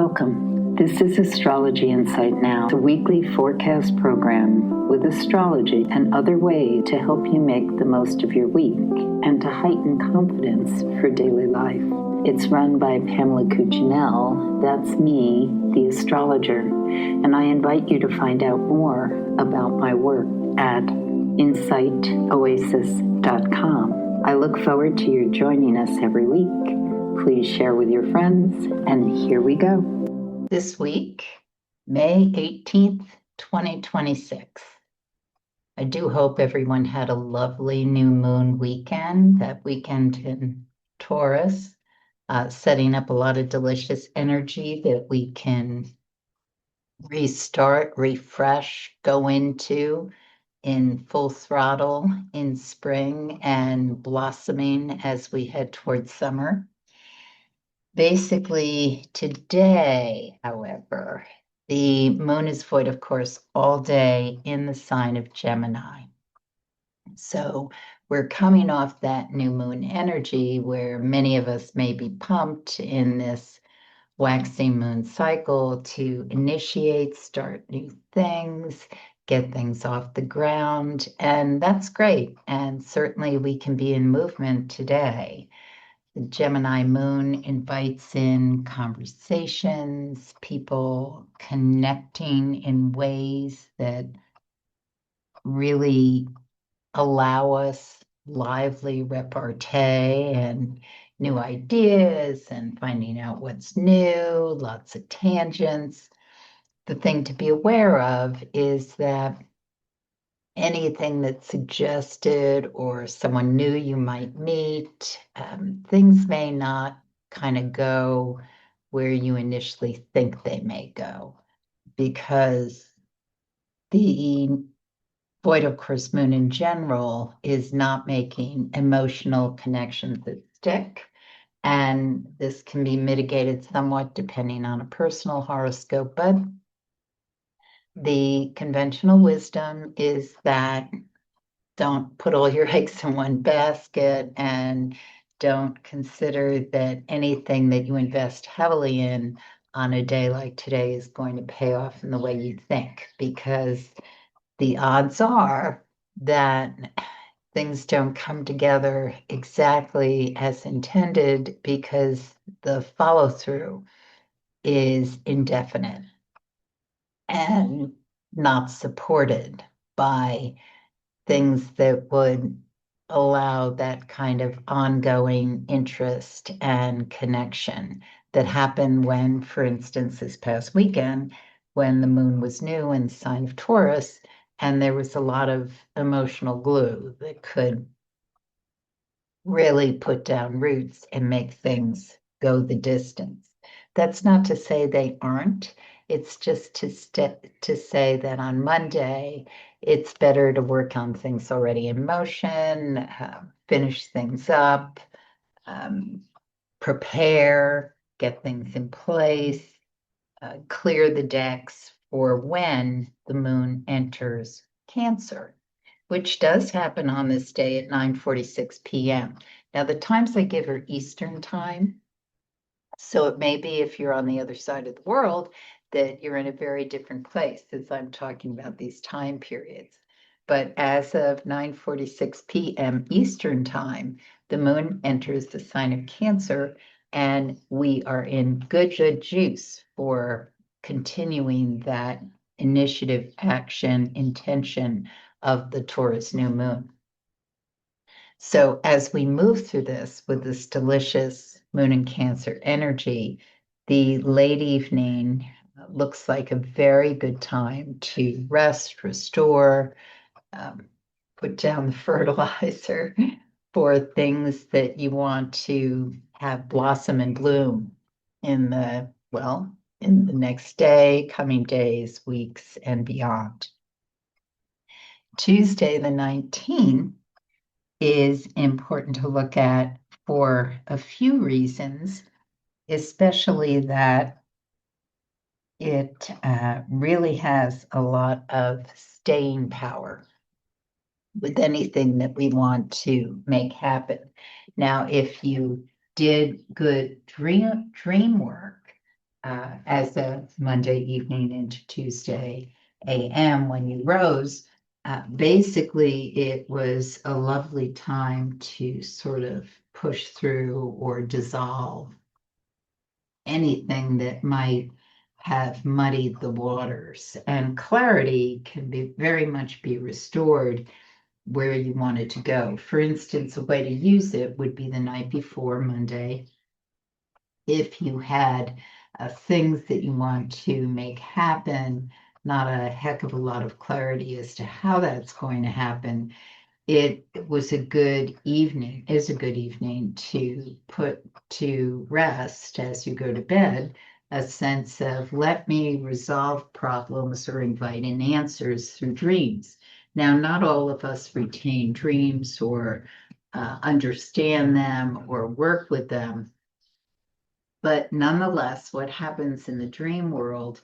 Welcome. This is Astrology Insight Now, a weekly forecast program with astrology and other ways to help you make the most of your week and to heighten confidence for daily life. It's run by Pamela Cuccinell, that's me, the astrologer, and I invite you to find out more about my work at insightoasis.com. I look forward to your joining us every week. Please share with your friends, and here we go. This week, May 18th, 2026. I do hope everyone had a lovely new moon weekend, that weekend in Taurus, setting up a lot of delicious energy that we can restart, refresh, go into in full throttle in spring and blossoming as we head towards summer. Basically, today, however, the moon is void, of course, all day in the sign of Gemini. So we're coming off that new moon energy where many of us may be pumped in this waxing moon cycle to initiate, start new things, get things off the ground. And that's great. And certainly we can be in movement today. The Gemini moon invites in conversations, people connecting in ways that really allow us lively repartee and new ideas and finding out what's new, lots of tangents. The thing to be aware of is that anything that's suggested or someone new you might meet, things may not kind of go where you initially think they may go, because the void, of course, moon in general is not making emotional connections that stick. And this can be mitigated somewhat depending on a personal horoscope, but the conventional wisdom is that don't put all your eggs in one basket and don't consider that anything that you invest heavily in on a day like today is going to pay off in the way you think, because the odds are that things don't come together exactly as intended because the follow-through is indefinite and not supported by things that would allow that kind of ongoing interest and connection that happened when, for instance, this past weekend, when the moon was new in the sign of Taurus, and there was a lot of emotional glue that could really put down roots and make things go the distance. That's not to say they aren't. It's just to say that on Monday, it's better to work on things already in motion, finish things up, prepare, get things in place, clear the decks for when the moon enters Cancer, which does happen on this day at 9:46 p.m. Now, the times I give are Eastern time, so it may be if you're on the other side of the world that you're in a very different place as I'm talking about these time periods. But as of 9:46 p.m. Eastern time, the moon enters the sign of Cancer, and we are in good juice for continuing that initiative, action, intention of the Taurus new moon. So as we move through this with this delicious moon in Cancer energy, the late evening looks like a very good time to rest, restore, put down the fertilizer for things that you want to have blossom and bloom in the next day, coming days, weeks, and beyond. Tuesday, the 19th, is important to look at for a few reasons, especially that it really has a lot of staying power with anything that we want to make happen. Now, if you did good dream work, as a Monday evening into Tuesday AM when you rose. Basically, it was a lovely time to sort of push through or dissolve anything that might have muddied the waters. And clarity can be very much be restored where you want it to go. For instance, a way to use it would be the night before Monday. If you had things that you want to make happen, not a heck of a lot of clarity as to how that's going to happen, it was a good evening, is a good evening to put to rest as you go to bed, a sense of let me resolve problems or invite in answers through dreams. Now, not all of us retain dreams or understand them or work with them, but nonetheless, what happens in the dream world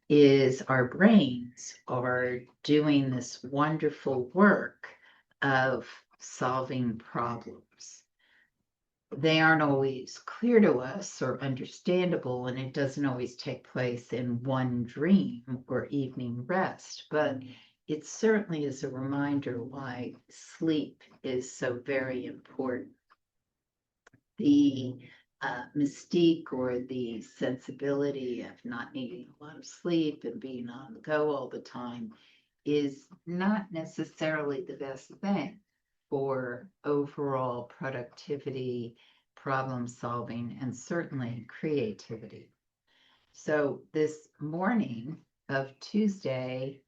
is our brains are doing this wonderful work of solving problems. They aren't always clear to us or understandable, and it doesn't always take place in one dream or evening rest, but it certainly is a reminder why sleep is so very important. The mystique or the sensibility of not needing a lot of sleep and being on the go all the time is not necessarily the best thing for overall productivity, problem solving, and certainly creativity. So this morning of Tuesday,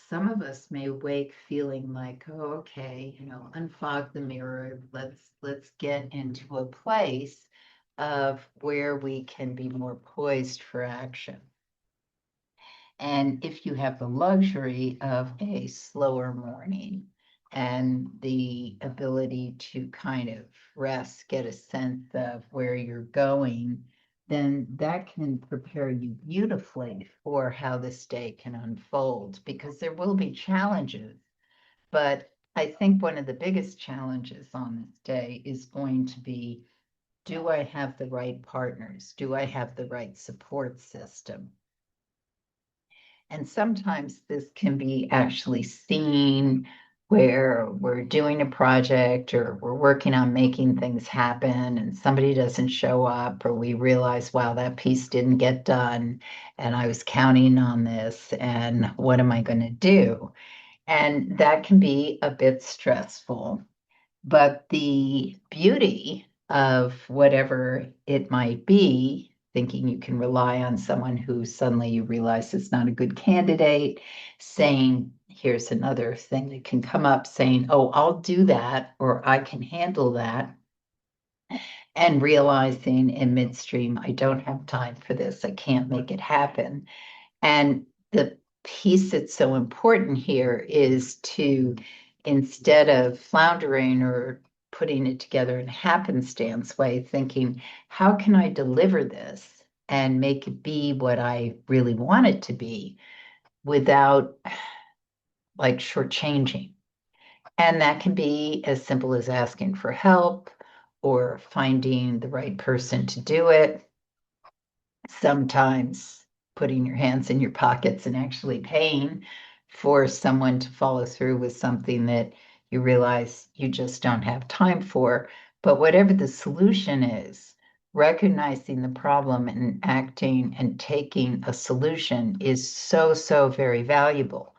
some of us may wake feeling like, oh, okay, unfog the mirror. Let's get into a place of where we can be more poised for action. And if you have the luxury of a slower morning and the ability to kind of rest, get a sense of where you're going, then that can prepare you beautifully for how this day can unfold because there will be challenges. But I think one of the biggest challenges on this day is going to be, do I have the right partners? Do I have the right support system? And sometimes this can be actually seen where we're doing a project or we're working on making things happen and somebody doesn't show up, or we realize, wow, that piece didn't get done and I was counting on this and what am I going to do? And that can be a bit stressful. But the beauty of whatever it might be, thinking you can rely on someone who suddenly you realize is not a good candidate, saying, here's another thing that can come up, saying, oh, I'll do that, or I can handle that, and realizing in midstream, I don't have time for this, I can't make it happen. And the piece that's so important here is to, instead of floundering or putting it together in a happenstance way, thinking, how can I deliver this and make it be what I really want it to be without like shortchanging? And that can be as simple as asking for help or finding the right person to do it. Sometimes putting your hands in your pockets and actually paying for someone to follow through with something that you realize you just don't have time for. But whatever the solution is, recognizing the problem and acting and taking a solution is so, so very valuable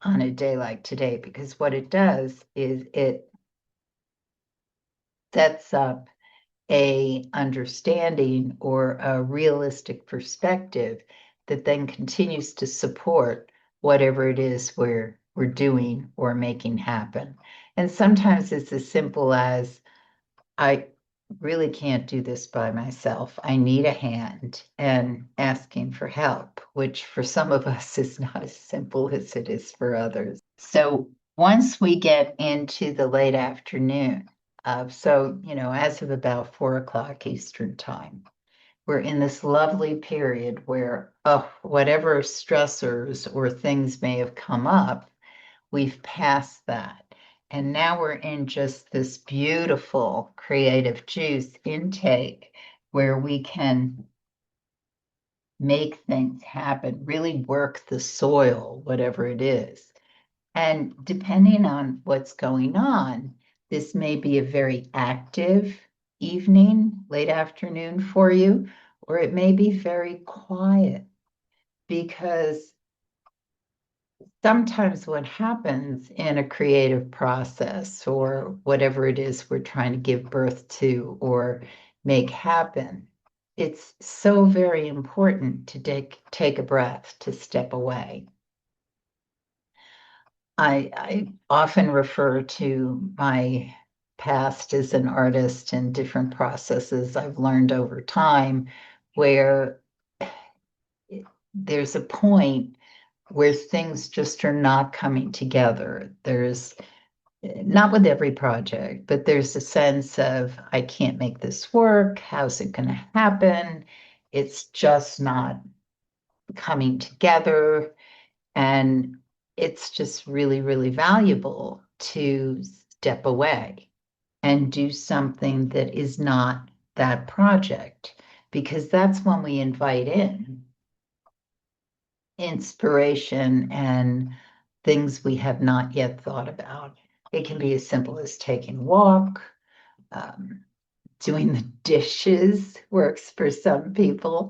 on a day like today, because what it does is it sets up a understanding or a realistic perspective that then continues to support whatever it is we're doing or making happen. And sometimes it's as simple as, I really can't do this by myself. I need a hand, and asking for help, which for some of us is not as simple as it is for others. So once we get into the late afternoon, as of about 4 o'clock Eastern time, we're in this lovely period where, whatever stressors or things may have come up, we've passed that. And now we're in just this beautiful creative juice intake where we can make things happen, really work the soil, whatever it is. And depending on what's going on, this may be a very active evening, late afternoon for you, or it may be very quiet because sometimes what happens in a creative process or whatever it is we're trying to give birth to or make happen, it's so very important to take a breath, to step away. I often refer to my past as an artist and different processes I've learned over time where there's a point where things just are not coming together. There's not with every project, but there's a sense of, I can't make this work. How's it going to happen? It's just not coming together. And it's just really, really valuable to step away and do something that is not that project, because that's when we invite in inspiration and things we have not yet thought about. It can be as simple as taking a walk, um, doing the dishes works for some people.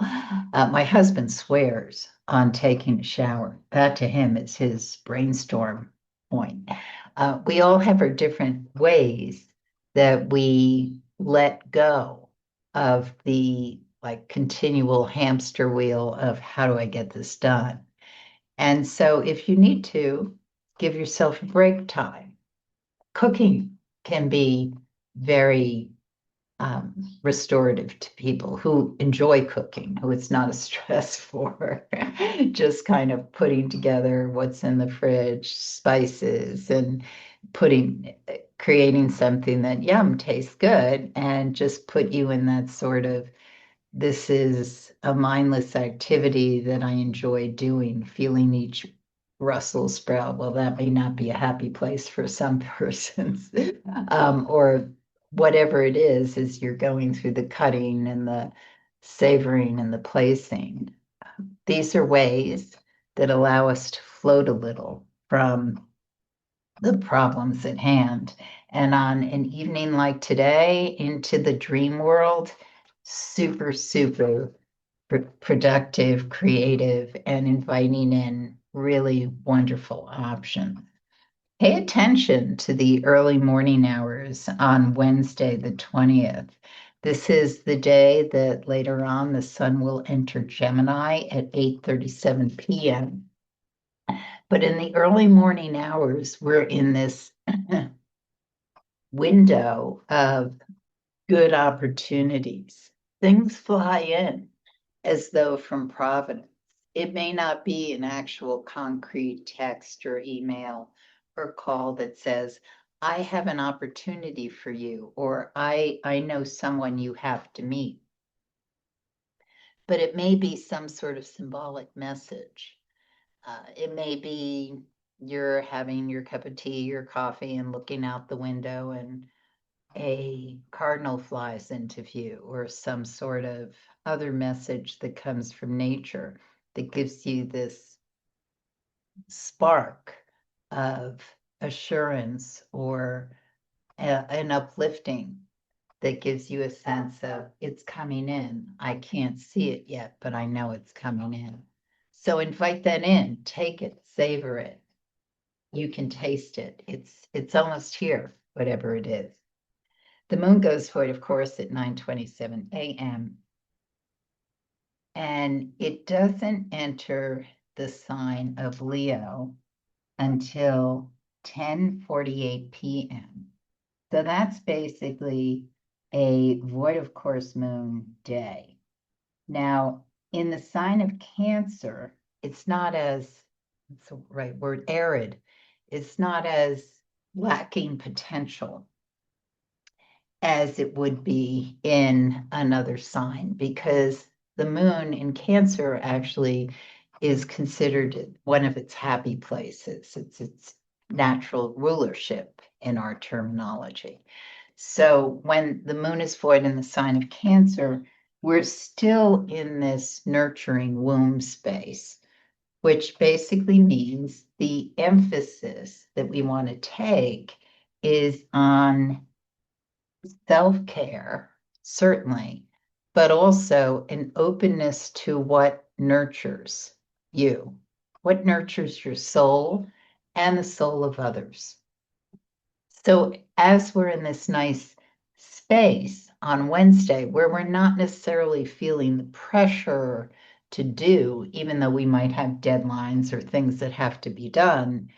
My husband swears on taking a shower. That to him is his brainstorm point. We all have our different ways that we let go of the like continual hamster wheel of how do I get this done? And so if you need to, give yourself a break time. Cooking can be very restorative to people who enjoy cooking, who it's not a stress for, just kind of putting together what's in the fridge, spices, and creating something that, yum, tastes good, and just put you in that sort of, this is a mindless activity that I enjoy doing, feeling each Brussels sprout. Well, that may not be a happy place for some persons, or whatever it is, as you're going through the cutting and the savoring and the placing. These are ways that allow us to float a little from the problems at hand. And on an evening like today, into the dream world, super, super productive, creative, and inviting in really wonderful options. Pay attention to the early morning hours on Wednesday, the 20th. This is the day that later on the sun will enter Gemini at 8:37 p.m. But in the early morning hours, we're in this window of good opportunities. Things fly in as though from Providence. It may not be an actual concrete text or email or call that says, I have an opportunity for you, or I know someone you have to meet. But it may be some sort of symbolic message. It may be you're having your cup of tea, your coffee, and looking out the window, and a cardinal flies into view, or some sort of other message that comes from nature that gives you this spark of assurance or an uplifting that gives you a sense of it's coming in. I can't see it yet, but I know it's coming in. So invite that in, take it, savor it. You can taste it. It's almost here, whatever it is. The moon goes void, of course, at 9:27 a.m. And it doesn't enter the sign of Leo until 10:48 p.m. So that's basically a void of course moon day. Now, in the sign of Cancer, it's not as, it's the right word, arid. It's not as lacking potential as it would be in another sign, because the moon in Cancer actually is considered one of its happy places. It's its natural rulership in our terminology. So when the moon is void in the sign of Cancer, we're still in this nurturing womb space, which basically means the emphasis that we want to take is on self-care, certainly, but also an openness to what nurtures you, what nurtures your soul and the soul of others. So as we're in this nice space on Wednesday where we're not necessarily feeling the pressure to do, even though we might have deadlines or things that have to be done,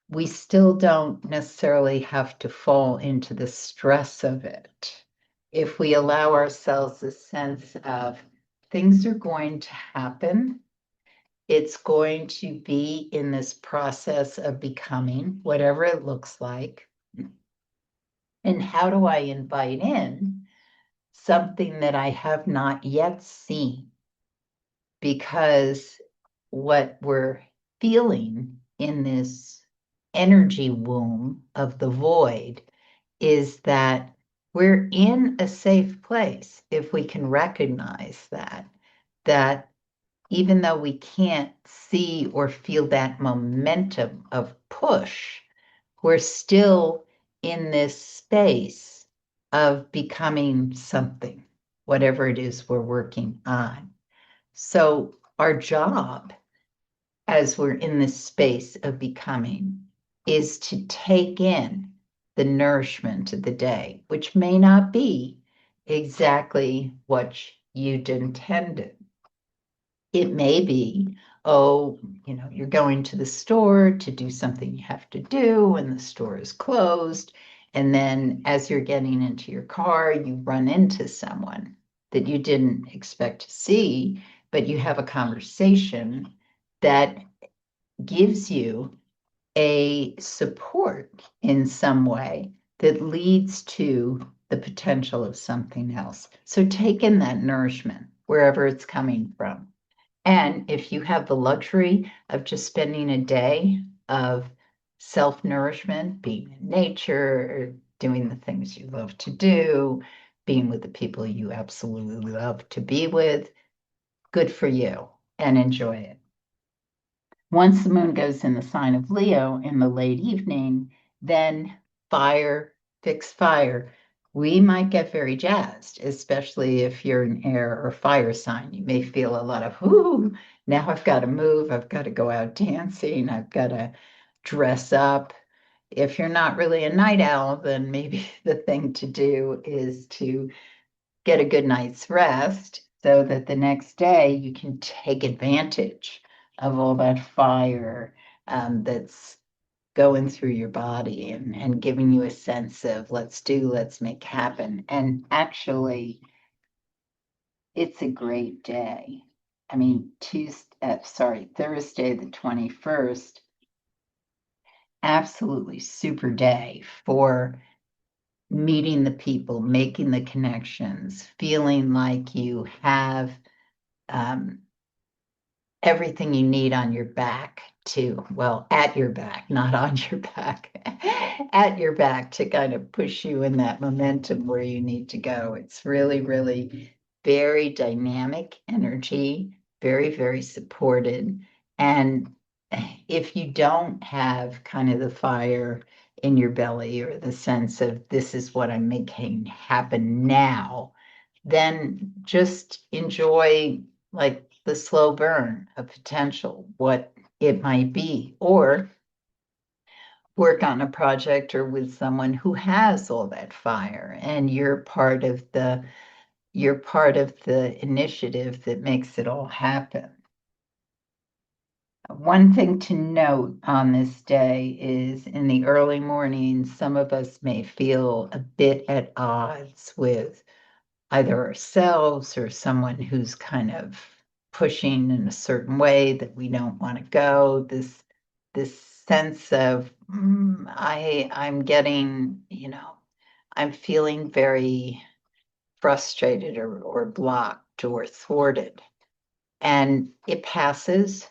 we still don't necessarily have to fall into the stress of it. If we allow ourselves a sense of things are going to happen, it's going to be in this process of becoming, whatever it looks like. And how do I invite in something that I have not yet seen? Because what we're feeling in this energy womb of the void is that we're in a safe place if we can recognize that even though we can't see or feel that momentum of push, we're still in this space of becoming something, whatever it is we're working on. So our job as we're in this space of becoming is to take in the nourishment of the day, which may not be exactly what you'd intended. It may be, oh, you're going to the store to do something you have to do, and the store is closed. And then as you're getting into your car, you run into someone that you didn't expect to see, but you have a conversation that gives you a support in some way that leads to the potential of something else. So take in that nourishment wherever it's coming from. And if you have the luxury of just spending a day of self-nourishment, being in nature, or doing the things you love to do, being with the people you absolutely love to be with, good for you and enjoy it. Once the moon goes in the sign of Leo in the late evening, then fire, fix fire. We might get very jazzed, especially if you're an air or fire sign. You may feel a lot of, ooh, now I've got to move. I've got to go out dancing. I've got to dress up. If you're not really a night owl, then maybe the thing to do is to get a good night's rest so that the next day you can take advantage of all that fire that's going through your body and giving you a sense of let's make happen. And actually, it's a great day. I mean, Thursday the 21st, absolutely super day for meeting the people, making the connections, feeling like you have um, everything you need on your back at your back, not on your back, at your back to kind of push you in that momentum where you need to go. It's really, really very dynamic energy, very, very supported. And if you don't have kind of the fire in your belly or the sense of this is what I'm making happen now, then just enjoy like the slow burn of potential, what it might be, or work on a project or with someone who has all that fire and you're part of the initiative that makes it all happen. One thing to note on this day is in the early mornings, some of us may feel a bit at odds with either ourselves or someone who's kind of pushing in a certain way that we don't want to go. This sense of I'm getting, I'm feeling very frustrated or blocked or thwarted. And it passes.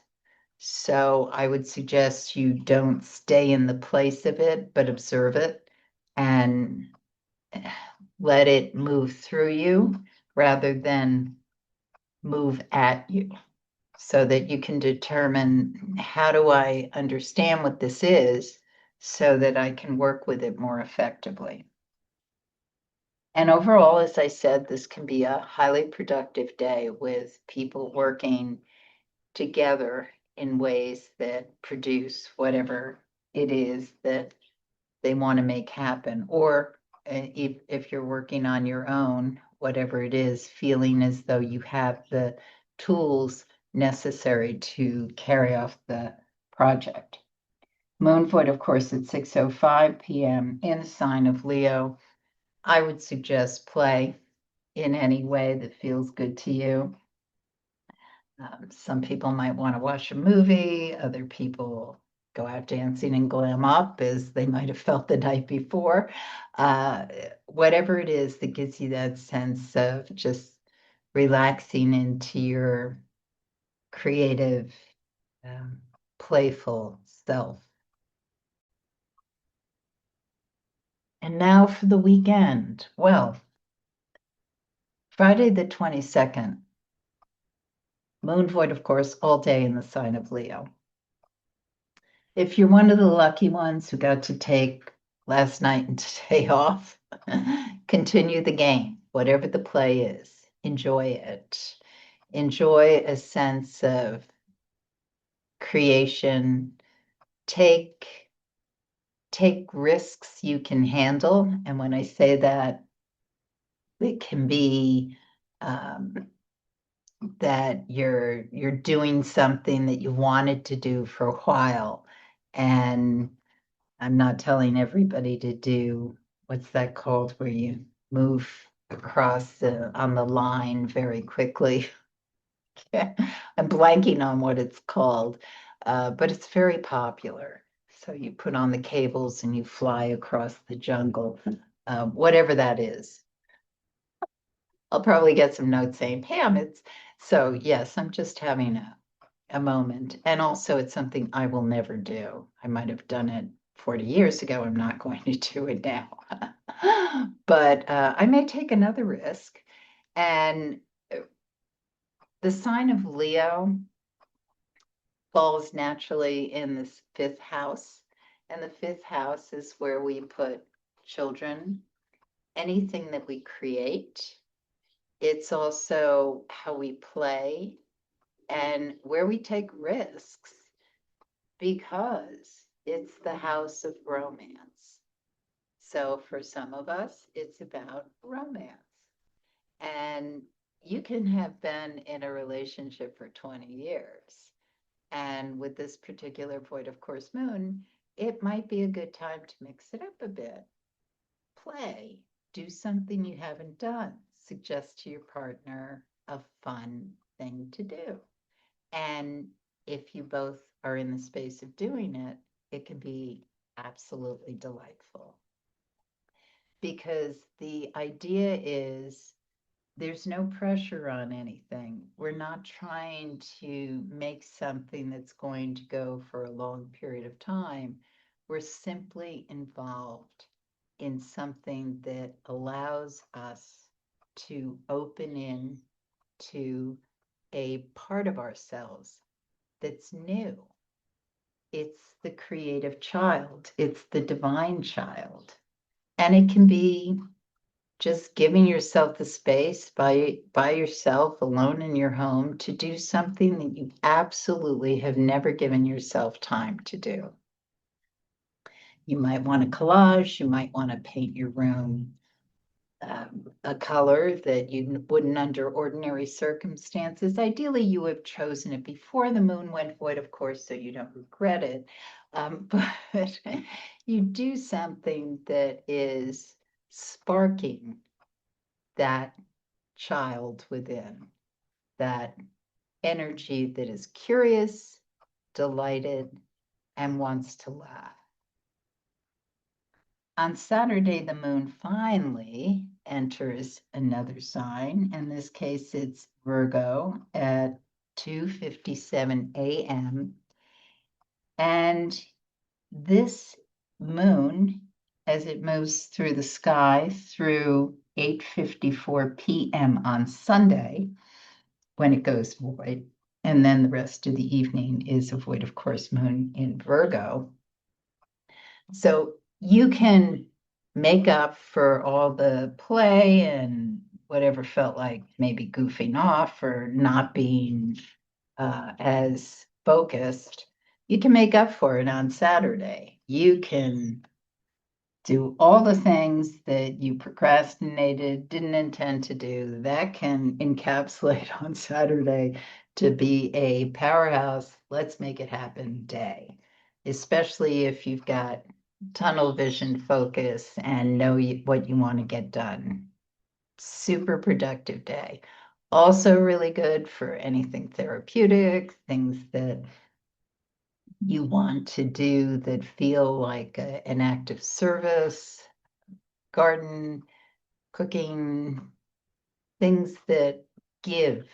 So I would suggest you don't stay in the place of it, but observe it and let it move through you rather than move at you, so that you can determine, how do I understand what this is so that I can work with it more effectively. And overall, as I said, this can be a highly productive day with people working together in ways that produce whatever it is that they want to make happen. Or if you're working on your own, whatever it is, feeling as though you have the tools necessary to carry off the project. Moon void, of course, at 6:05 p.m. in the sign of Leo. I would suggest play in any way that feels good to you. Some people might want to watch a movie, other people go out dancing and glam up as they might have felt the night before. Whatever it is that gives you that sense of just relaxing into your creative, um, playful self. And now for the weekend. Well, Friday the 22nd, moon void, of course, all day in the sign of Leo. If you're one of the lucky ones who got to take last night and today off, continue the game, whatever the play is. Enjoy it. Enjoy a sense of creation. Take risks you can handle. And when I say that, it can be that you're doing something that you wanted to do for a while, and I'm not telling everybody to do, what's that called, where you move across on the line very quickly. I'm blanking on what it's called, but it's very popular. So you put on the cables and you fly across the jungle, whatever that is. I'll probably get some notes saying, Pam, it's so yes, I'm just having a moment. And also, it's something I will never do. I might have done it 40 years ago. I'm not going to do it now. But I may take another risk. And the sign of Leo falls naturally in this fifth house. And the fifth house is where we put children, anything that we create. It's also how we play and where we take risks, because it's the house of romance. So for some of us, it's about romance. And you can have been in a relationship for 20 years. And with this particular point of course moon, it might be a good time to mix it up a bit. Play, do something you haven't done, suggest to your partner a fun thing to do. And if you both are in the space of doing it, it can be absolutely delightful. Because the idea is there's no pressure on anything. We're not trying to make something that's going to go for a long period of time. We're simply involved in something that allows us to open in to a part of ourselves that's new. It's the creative child, it's the divine child. And it can be just giving yourself the space by yourself alone in your home to do something that you absolutely have never given yourself time to do. You might want a collage, you might want to paint your room a color that you wouldn't under ordinary circumstances. Ideally, you have chosen it before the moon went void, of course, so you don't regret it. But you do something that is sparking that child within, that energy that is curious, delighted, and wants to laugh. On Saturday, the moon finally enters another sign. In this case, it's Virgo at 2:57 a.m. And this moon, as it moves through the sky, through 8:54 p.m. on Sunday when it goes void. And then the rest of the evening is a void, of course, moon in Virgo. So you can make up for all the play and whatever felt like maybe goofing off or not being as focused. You can make up for it on Saturday. You can do all the things that you procrastinated, didn't intend to do. That can encapsulate on Saturday to be a powerhouse, let's make it happen day, especially if you've got tunnel vision focus and know what you want to get done. Super productive day. Also really good for anything therapeutic, things that you want to do that feel like an act of service, garden, cooking, things that give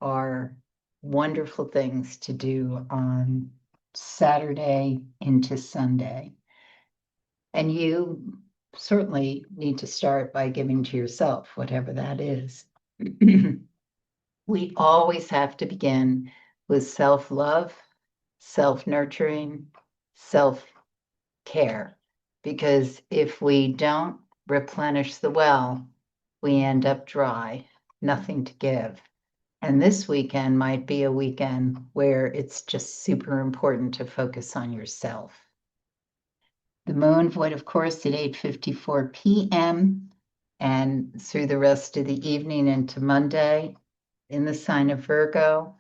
are wonderful things to do on Saturday into Sunday. And you certainly need to start by giving to yourself, whatever that is. We always have to begin with self-love, self-nurturing, self-care, because if we don't replenish the well, we end up dry, nothing to give. And this weekend might be a weekend where it's just super important to focus on yourself. The moon void, of course, at 8:54 p.m. and through the rest of the evening into Monday in the sign of Virgo.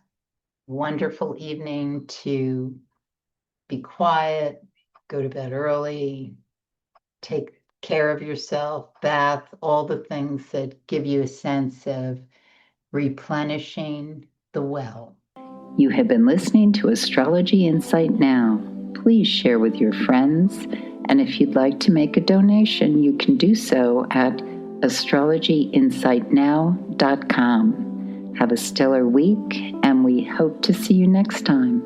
Wonderful evening to be quiet, go to bed early, take care of yourself, bath, all the things that give you a sense of replenishing the well. You have been listening to Astrology Insight Now. Please share with your friends, and if you'd like to make a donation, you can do so at astrologyinsightnow.com. Have a stellar week, and we hope to see you next time.